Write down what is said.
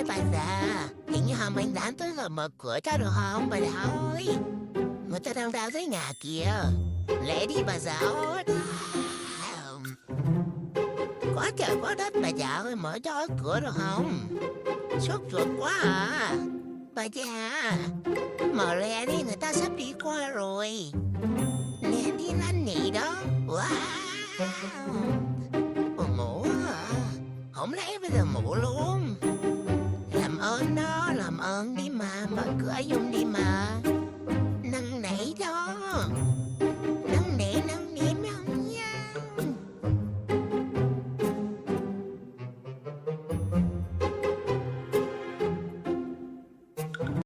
bà già, hình như họ mình đang tới gần mở cửa cho được không bà già ơi? Người ta đang đào dưới nhà kìa. Lẹ đi bà già ơi. Quá trời quá đất bà già ơi, mở cho cửa được không? Sốt ruột quá à. Bà già, mở lẹ đi, người ta sắp đi qua rồi. Nè đi lanh nhị đó. Wow.